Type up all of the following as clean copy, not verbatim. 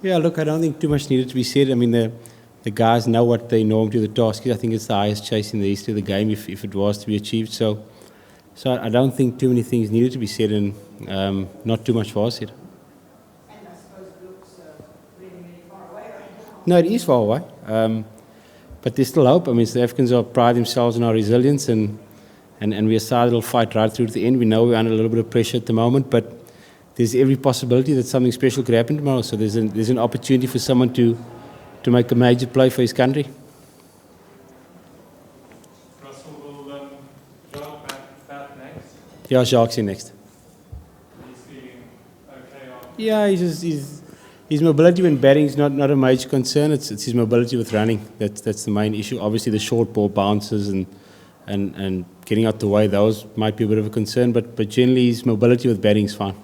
Yeah, look, I don't think too much needed to be said. I mean, the guys know what they normally do. The task is, I think it's the highest chase in the history of the game if it was to be achieved. So I don't think too many things needed to be said, and not too much was said. And I suppose it looks really, really far away right now. No, it is far away. But there's still hope. I mean, South Africans pride themselves on our resilience, and we're a side that will fight right through to the end. We know we're under a little bit of pressure at the moment, but there's every possibility that something special could happen tomorrow. So there's an opportunity for someone to make a major play for his country. Russell, will Jacques bat next? Yeah, Jacques in next. He's feeling okay on. Yeah, his mobility when batting is not a major concern. It's his mobility with running. That's the main issue. Obviously, the short ball bounces and getting out the way, those might be a bit of a concern. But generally, his mobility with batting is fine.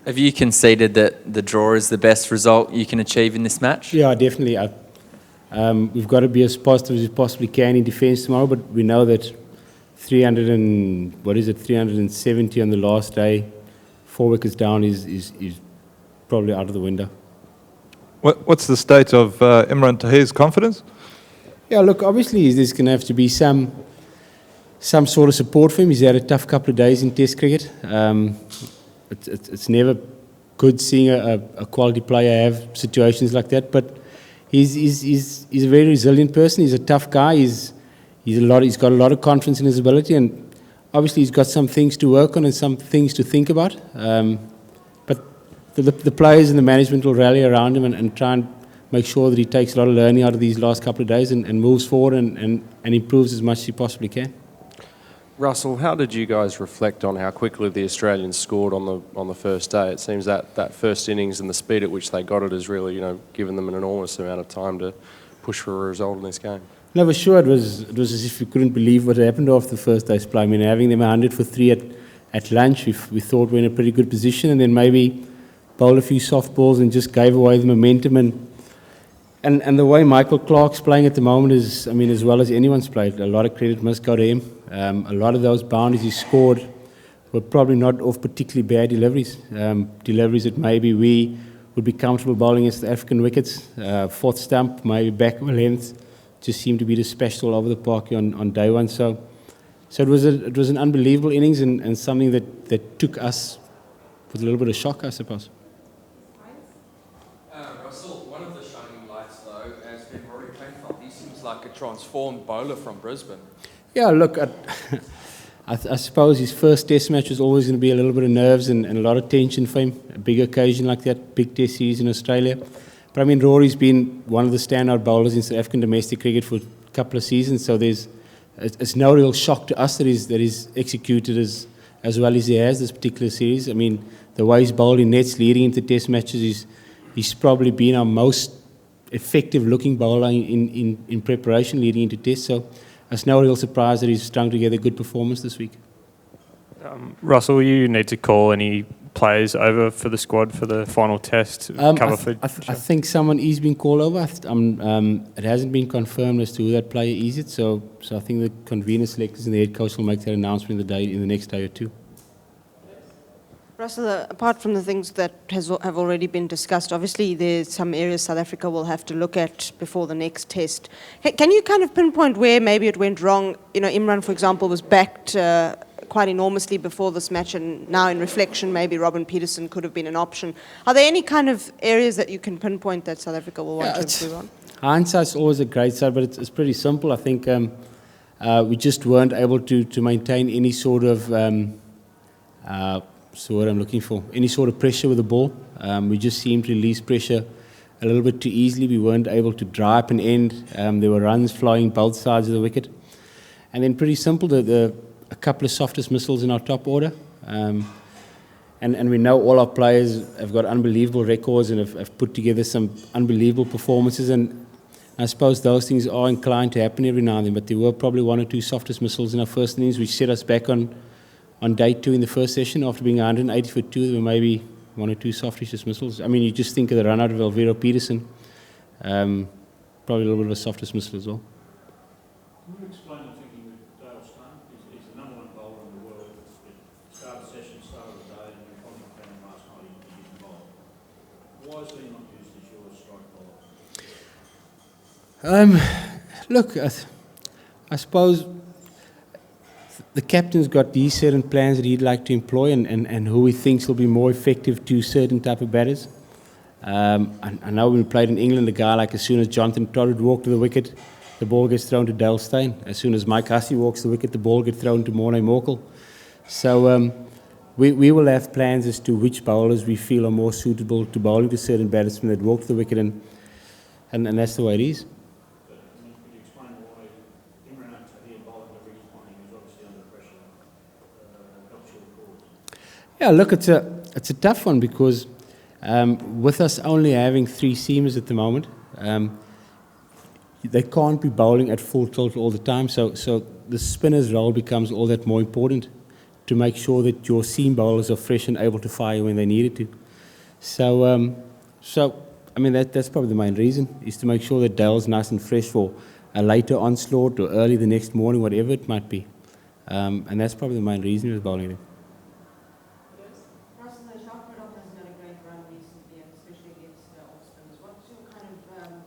Have you conceded that the draw is the best result you can achieve in this match? Yeah, definitely. We've got to be as positive as we possibly can in defence tomorrow, but we know that 370 on the last day, 4 wickets down is probably out of the window. What's the state of Imran Tahir's confidence? Yeah, look, obviously there's going to have to be some sort of support for him. He's had a tough couple of days in Test cricket. It's never good seeing a quality player have situations like that, but he's a very resilient person. He's a tough guy. He's got a lot of confidence in his ability, and obviously he's got some things to work on and some things to think about. But the players and the management will rally around him and try and make sure that he takes a lot of learning out of these last couple of days and moves forward and improves as much as he possibly can. Russell, how did you guys reflect on how quickly the Australians scored on the first day? It seems that first innings and the speed at which they got it has really, given them an enormous amount of time to push for a result in this game. No, for sure, it was as if we couldn't believe what happened after the first day's play. I mean, having them 100 for 3 at lunch, we thought we were in a pretty good position, and then maybe bowled a few soft balls and just gave away the momentum. And the way Michael Clarke's playing at the moment is, I mean, as well as anyone's played, a lot of credit must go to him. A lot of those boundaries he scored were probably not off particularly bad deliveries. Deliveries that maybe we would be comfortable bowling against the African wickets. Fourth stump, maybe back of a length, just seemed to be the special over the park on day one. So it was an unbelievable innings and something that took us with a little bit of shock, I suppose. Russell, one of the shining lights, though, has been Rory Penfold. He seems like a transformed bowler from Brisbane. Yeah, look, I suppose his first test match was always going to be a little bit of nerves and a lot of tension for him. A big occasion like that, big test series in Australia. But I mean, Rory's been one of the standout bowlers in South African domestic cricket for a couple of seasons, so it's no real shock to us that he's executed as well as he has this particular series. I mean, the way he's bowled in nets leading into test matches, he's probably been our most effective looking bowler in preparation leading into test. So it's no real surprise that he's strung together a good performance this week. Russell, you need to call any players over for the squad for the final test? I think someone is being called over. It hasn't been confirmed as to who that player is yet, so I think the convener selectors and the head coach will make that announcement in the next day or two. Russell, apart from the things that have already been discussed, obviously there's some areas South Africa will have to look at before the next test. Can you kind of pinpoint where maybe it went wrong? Imran, for example, was backed quite enormously before this match, and now in reflection, maybe Robin Peterson could have been an option. Are there any kind of areas that you can pinpoint that South Africa will want to improve on? Hindsight's always a great side, but it's pretty simple. I think we just weren't able to maintain any sort of so what I'm looking for, any sort of pressure with the ball. We just seemed to release pressure a little bit too easily. We weren't able to dry up an end. There were runs flying both sides of the wicket. And then pretty simple, a couple of softest missiles in our top order. And we know all our players have got unbelievable records and have put together some unbelievable performances. And I suppose those things are inclined to happen every now and then, but there were probably one or two softest missiles in our first innings, which set us back on day two in the first session. After being 180 for 2, there were maybe one or two softish dismissals. I mean, you just think of the run out of Elvira Peterson, probably a little bit of a softest missile as well. Can you explain the thinking with Dale Steyn? He's the number one bowler in the world. Started the session, started the day, and we probably found last night he didn't bowl. Why is he not used this Look, I suppose the captain's got these certain plans that he'd like to employ and who he thinks will be more effective to certain type of batters. I know when we played in England, a guy like as soon as Jonathan Todd would walk to the wicket, the ball gets thrown to Dale Steyn. As soon as Mike Hussey walks to the wicket, the ball gets thrown to Morne Morkel. So we will have plans as to which bowlers we feel are more suitable to bowling to certain batsmen that walk to the wicket, and that's the way it is. But, I mean, could you explain why Imran Tahir bowling the British morning is obviously under pressure, not sure the cause? Yeah, look, it's a tough one because with us only having 3 seamers at the moment, they can't be bowling at full tilt all the time. So the spinner's role becomes all that more important to make sure that your seam bowlers are fresh and able to fire when they needed to. So I mean that's probably the main reason, is to make sure that Dale's nice and fresh for a later onslaught or early the next morning, whatever it might be. And that's probably the main reason he was bowling it. Russell, the shot put off has done a great run recently, and especially against off spinners. What's your kind of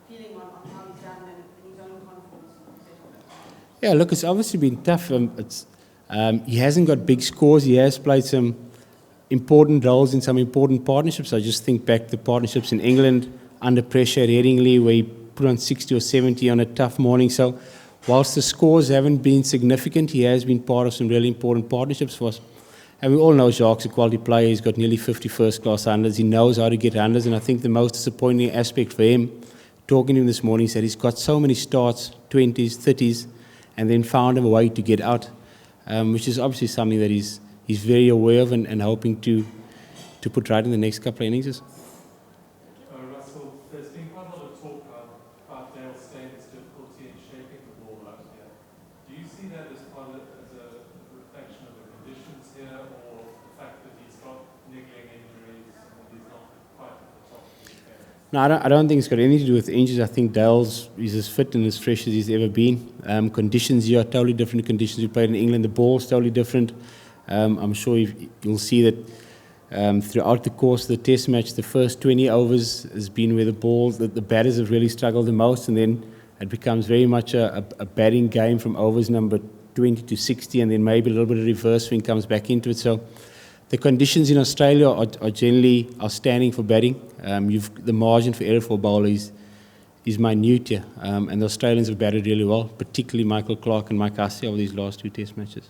feeling on how he's done and his own confidence in the set? Yeah, look, it's obviously been tough. He hasn't got big scores. He has played some important roles in some important partnerships. I just think back to partnerships in England, under pressure at Headingley, where he put on 60 or 70 on a tough morning. So whilst the scores haven't been significant, he has been part of some really important partnerships for us. And we all know Jacques' a quality player. He's got nearly 50 first-class unders. He knows how to get unders. And I think the most disappointing aspect for him, talking to him this morning, is that he's got so many starts, 20s, 30s, and then found a way to get out, which is obviously something that he's very aware of and hoping to put right in the next couple of innings. Russell, there's been quite a lot of talk about Dale Steyn's difficulty in shaping the ball out here. Do you see that as a reflection of the conditions here, or the fact that he's got niggling injuries and he's not quite at the top of his game? No, I don't think it's got anything to do with injuries. I think Dale's is as fit and as fresh as he's ever been. Conditions here are totally different conditions we played in England. The ball's totally different. I'm sure you'll see that throughout the course of the test match, the first 20 overs has been where the batters have really struggled the most, and then it becomes very much a batting game from overs number 20 to 60, and then maybe a little bit of reverse swing comes back into it. So the conditions in Australia are generally outstanding for batting. The margin for error for a bowler is minute here, and the Australians have batted really well, particularly Michael Clarke and Mike Hussey over these last 2 test matches.